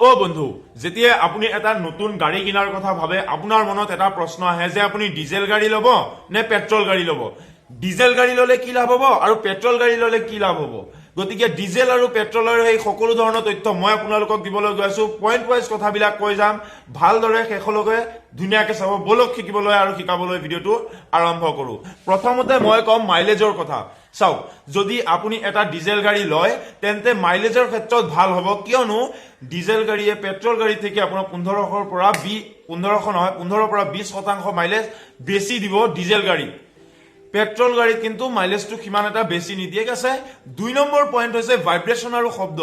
ও বন্ধু যেতিয়া আপুনি এটা নতুন গাড়ী কিনাৰ কথা ভাবে আপোনাৰ মনত এটা প্ৰশ্ন আহে যে আপুনি ডিজেল গাড়ী ল'ব নে পেট্ৰল গাড়ী ল'ব ডিজেল গাড়ী ল'লে কি লাভ হ'ব আৰু পেট্ৰল গাড়ী ল'লে কি লাভ হ'ব গতিকে ডিজেল আৰু পেট্ৰলৰ এই সকলো ধৰণৰ তথ্য মই আপোনালোকক দিবলৈ গৈ আছো পইণ্ট ওয়াইজ কথাবিলাক কৈ যাম ভালদৰে শেষলৈকে ধুনীয়াকৈ চাব বলক শিকিবলৈ আৰু শিকাবলৈ ভিডিঅটো আৰম্ভ কৰো প্ৰথমতে মই কম মাইলেজৰ কথা চাওক যদি আপুনি এটা ডিজেল গাড়ী লয় তেন্তে মাইলেজৰ ক্ষেত্ৰত ভাল হ'ব কিয়নো ডিজেল গাড়ীয়ে পেট্ৰল গাড়ী থেকে আপোনাৰ 1500 পৰা 1500 নহয় 15 পৰা 20% মাইলেজ বেছি দিব ডিজেল গাড়ী পেট্ৰল গাড়ীত কিন্তু মাইলেজটো কিমান এটা বেছি নিদিয়ে আছে দুই নম্বৰ পইণ্ট হৈছে ভাইব্ৰেচন আৰু শব্দ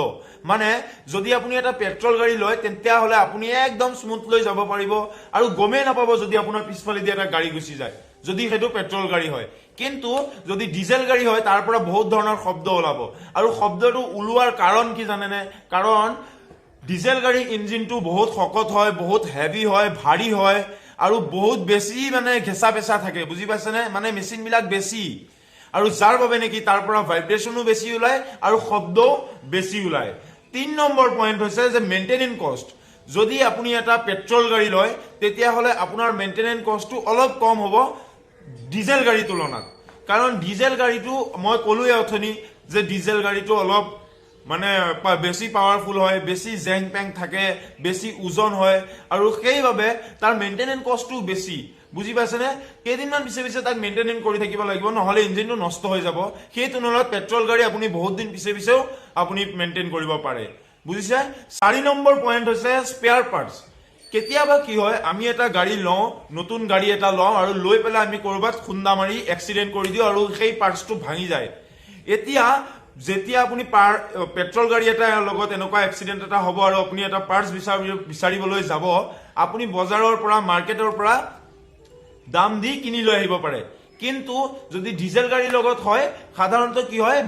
মানে যদি আপুনি এটা পেট্ৰল গাড়ী লয় তেন্তে হলে আপুনি একদম স্মুথ লৈ যাব পাৰিব আৰু গমে নাপাব যদি আপোনাৰ পিছফালে দি এটা গাড়ী গুচি যায় যদি হেতু পেট্ৰল গাড়ী হয় কিন্তু যদি ডিজেল গাড়ী হয় তাৰ পৰা বহুত ধৰণৰ শব্দ ওলাব আৰু শব্দটো উলোৱাৰ কাৰণ কি জানেনে কাৰণ ডিজেল গাড়ী ইঞ্জিনটো বহুত শকত হয় বহুত হেভি হয় ভাৰী হয় আৰু বহুত বেছি মানে ঘেঁচা পেছা থাকে বুজি পাইছেনে মানে মেচিন বিলাক বেছি আৰু যাৰ বাবে নেকি তাৰ পৰা ভাইব্ৰেচনো বেছি ওলায় আৰু শব্দও বেছি ওলায় 3 নম্বৰ পইণ্ট হৈছে যে মেইনটেনেন্স কষ্ট যদি আপুনি এটা পেট্ৰল গাড়ী লয় তেতিয়া হলে আপোনাৰ মেইনটেনেন্স কষ্টটো অলপ কম হ'ব ডিজেল গাড়ী তুলনাত কাৰণ ডিজেল গাড়ীটো মই কলোৱে অথনি যে ডিজেল গাড়ীটো অলপ মানে বেছি পাৱাৰফুল হয় বেছি জেং পেং থাকে বেছি ওজন হয় আৰু সেইভাবে তাৰ মেইনটেনেন্স কষ্টটো বেছি বুজি পাইছেনে কেইদিনমান পিছে পিছে তাক মেইনটেনেন্স কৰি থাকিব লাগিব নহলে ইঞ্জিনটো নষ্ট হৈ যাব সেই তুলনাত পেট্ৰল গাড়ী আপুনি বহুত দিন পিছে পিছেও আপুনি মেইনটেইন কৰিব পাৰে বুজিছে 4 নম্বৰ পইণ্ট হৈছে স্পেয়াৰ পাৰ্টস কেতিয়াবা কি হয় আমি এটা গাড়ী লওঁ নতুন গাড়ী এটা লওঁ আৰু লৈ পেলাই আমি কৰবাত খুন্দা মাৰি এক্সিডেন্ট কৰি দিও আৰু সেই পাৰ্টসটো ভাঙি যায় এতিয়া যেতিয়া আপুনি পেট্ৰল গাড়ী এটা লগত এনেকুৱা এক্সিডেন্ট এটা হ'ব আৰু আপুনি এটা পাৰ্টস বিচাৰিবলৈ যাব আপুনি বজাৰৰ পৰা মাৰ্কেটৰ পৰা দাম দি কিনি লৈ আহিব পাৰে কিন্তু যদি ডিজেল গাড়ীৰ লগত হয় সাধাৰণতে কি হয়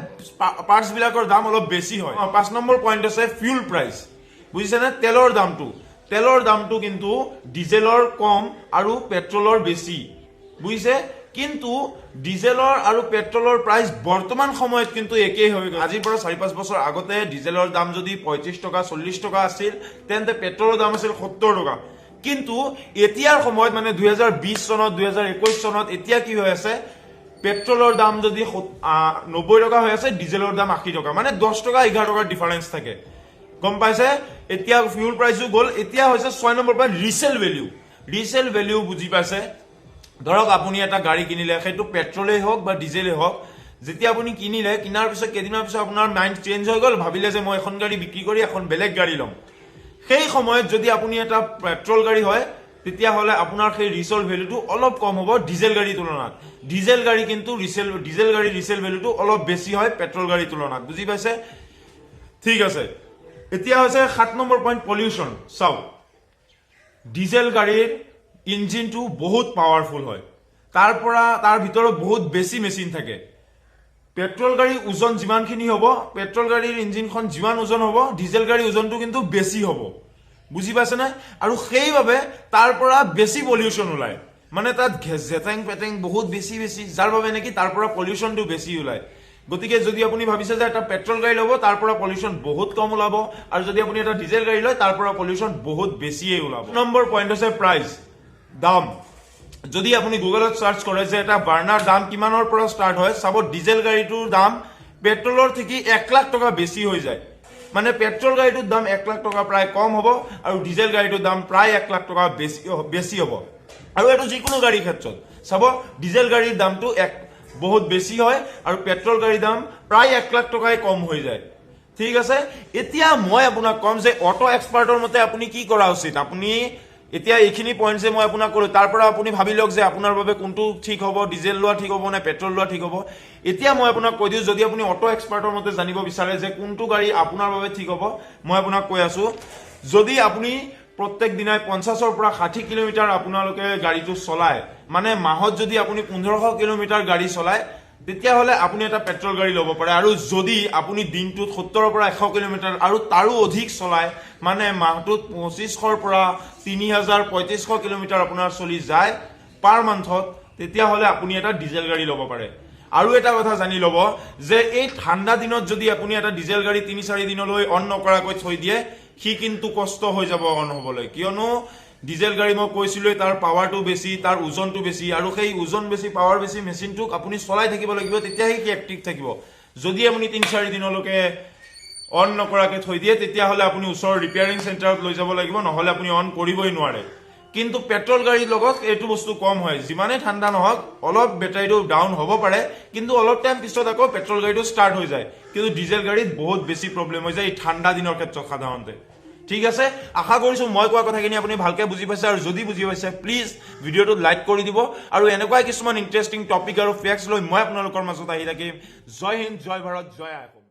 পাৰ্টস বিলাকৰ দাম অলপ বেছি হয় 5 নম্বৰ পইণ্ট আছে ফুয়েল প্ৰাইস বুজিছেনে তেলৰ দামটো কিন্তু ডিজেলৰ কম আৰু পেট্ৰলৰ বেছি বুজিছে কিন্তু ডিজেলৰ আৰু পেট্ৰলৰ প্ৰাইস বৰ্তমান সময়ত কিন্তু একেই হৈ গ'ল আজিৰ পৰা 4-5 বছৰ আগতে ডিজেলৰ দাম যদি 35 টকা 40 টকা আছিল তেন্তে পেট্ৰলৰ দাম আছিল 70 টকা কিন্তু এতিয়াৰ সময়ত মানে 2020 চনত 2021 চনত এতিয়া কি হৈ আছে পেট্ৰলৰ দাম যদি 90 টকা হৈ আছে ডিজেলৰ দাম 80 টকা মানে 10 টকা 11 টকাৰ ডিফাৰেন্স থাকে গম পাইছে এতিয়া ফুয়েল প্ৰাইসও গল এতিয়া হৈছে 6 নম্বৰ পইণ্ট ৰিসেল ভ্যালু বুজি পাইছে ধৰক আপুনি এটা গাড়ী কিনিলে সেইটো পেট্ৰলেই হোক বা ডিজেলেই হোক যেতিয়া আপুনি কিনিলে কিনাৰ পিছত কেদিনৰ পিছত আপোনাৰ মাইন্ড চেঞ্জ হৈ গল ভাবিলে যে মই এখন গাড়ী বিক্ৰী কৰি এখন বেলেগ গাড়ী ল'ম সেই সময়ত যদি আপুনি এটা পেট্ৰল গাড়ী হয় তেতিয়া হলে আপোনাৰ সেই ৰিসেল ভ্যালুটো অলপ কম হ'ব ডিজেল গাড়ী তুলনাত ডিজেল গাড়ী কিন্তু ডিজেল গাড়ী ৰিসেল ভ্যালুটো অলপ বেছি হয় পেট্ৰল গাড়ী তুলনাত বুজি পাইছে ঠিক আছে এতিয়া হৈছে 7 নম্বৰ পইণ্ট পলিউশন চাও ডিজেল গাড়ীৰ ইঞ্জিনটো বহুত পাৱাৰফুল হয় তাৰ ভিতৰত বহুত বেছি মেচিন থাকে পেট্ৰল গাড়ী ওজন যিমানখিনি হ'ব পেট্ৰল গাড়ীৰ ইঞ্জিনখন যিমান ওজন হ'ব ডিজেল গাড়ীৰ ওজনটো কিন্তু বেছি হ'ব বুজি পাইছে না আৰু সেইভাবে তাৰ পৰা বেছি পলিউশন ওলায় মানে তাত জেটেং পেটেং বহুত বেছি যাৰ বাবে নেকি তাৰ পৰা পলিউশনটো বেছি ওলায় গতিকে যদি আপুনি ভাবিছে যে এটা পেট্ৰল গাড়ী ল'ব তাৰ পৰা পলিউশন বহুত কম ওলাব আৰু যদি আপুনি এটা ডিজেল গাড়ী লয় তাৰ পৰা পলিউশন বহুত বেছিয়ে ওলাব নম্বৰ পইণ্ট হৈছে প্ৰাইস দাম যদি আপুনি গুগলত সাৰ্চ কৰে যে এটা বাৰ্নাৰ দাম কিমানৰ পৰা স্টাৰ্ট হয় চাব ডিজেল গাড়ীটোৰ দাম পেট্ৰলৰ থেকে 1 লাখ টকা বেছি হৈ যায় মানে পেট্ৰল গাড়ীটোৰ দাম 1 লাখ টকা প্ৰায় কম হ'ব আৰু ডিজেল গাড়ীটোৰ দাম প্ৰায় 1 লাখ টকা বেছি হ'ব আৰু এটো যিকোনো গাড়ীৰ ক্ষেত্ৰত চাব ডিজেল গাড়ীৰ দামটো বহুত বেছি হয় আৰু পেট্ৰল গাড়ীৰ দাম প্ৰায় 1 লাখ টকাই কম হৈ যায় ঠিক আছে এতিয়া মই আপোনাক কম যে অটো এক্সপাৰ্টৰ মতে আপুনি কি কৰা উচিত আপুনি এতিয়া এইখিনি পইণ্ট যে মই আপোনাক কলো তাৰ পৰা আপুনি ভাবি লওক যে আপোনাৰ বাবে কোনটো ঠিক হ'ব ডিজেল লোৱা ঠিক হ'ব নে পেট্ৰল লোৱা ঠিক হ'ব এতিয়া মই আপোনাক কৈ দিও যদি আপুনি অটো এক্সপাৰ্টৰ মতে জানিব বিচাৰে যে কোনটো গাড়ী আপোনাৰ বাবে ঠিক হ'ব মই আপোনাক কৈ আছো যদি আপুনি প্ৰত্যেক দিনাই 50 ৰ পৰা 60 কিলোমিটাৰ আপোনালোকে গাড়ীটো চলায় মানে মাহত যদি আপুনি 1500 কিলোমিটাৰ গাড়ী চলায় তেতিয়া হলে আপুনি এটা পেট্ৰল গাড়ী ল'ব পাৰে আৰু যদি আপুনি দিনটোত 70 ৰ পৰা 100 কিলোমিটাৰ আৰু তাৰো অধিক চলায় মানে মাহটোত 2500 ৰ পৰা 3300 কিলোমিটাৰ আপোনাৰ চলি যায় পাৰ মান্থত তেতিয়া হলে আপুনি এটা ডিজেল গাড়ী ল'ব পাৰে আৰু এটা কথা জানি লব যে এই ঠান্ডা দিনত যদি আপুনি এটা ডিজেল গাড়ী 3-4 দিনলৈ অন নকৰাকৈ থৈ দিয়ে সি কিন্তু কষ্ট হৈ যাব অন হ'বলৈ কিয়নো ডিজেল গাড়ী মই কৈছিলোৱে তাৰ পাৱাৰটো বেছি তাৰ ওজনটো বেছি আৰু সেই ওজন বেছি পাৱাৰ বেছি মেচিনটোক আপুনি চলাই থাকিব লাগিব তেতিয়াহে সি এক্টিভ থাকিব যদি আপুনি 3-4 দিনলৈকে অন নকৰাকে থৈ দিয়ে তেতিয়াহ'লে আপুনি ওচৰৰ ৰিপেয়াৰিং চেণ্টাৰত লৈ যাব লাগিব নহ'লে আপুনি অন কৰিবই নোৱাৰে কিন্তু পেট্ৰল গাড়ীৰ লগত এইটো বস্তু কম হয় যিমানে ঠাণ্ডা নহওক অলপ বেটাৰীটো ডাউন হ'ব পাৰে কিন্তু অলপ টাইম পিছত আকৌ পেট্ৰল গাড়ীটো ষ্টাৰ্ট হৈ যায় কিন্তু ডিজেল গাড়ীত বহুত বেছি প্ৰব্লেম হৈ যায় এই ঠাণ্ডা দিনৰ ক্ষেত্ৰত সাধাৰণতে ঠিক আছে আশা কৰিছো মই কোৱা কথাখিনি আপুনি ভালকে বুজি পাইছে আৰু যদি বুজি পাইছে প্লিজ ভিডিঅ'টো লাইক কৰি দিব আৰু এনেকুৱা কিছুমান ইন্টাৰেষ্টিং টপিক আৰু ফেক্টছ লৈ মই আপোনালোকৰ মাজত আহি থাকিম জয় হিন্দ জয় ভাৰত জয় আই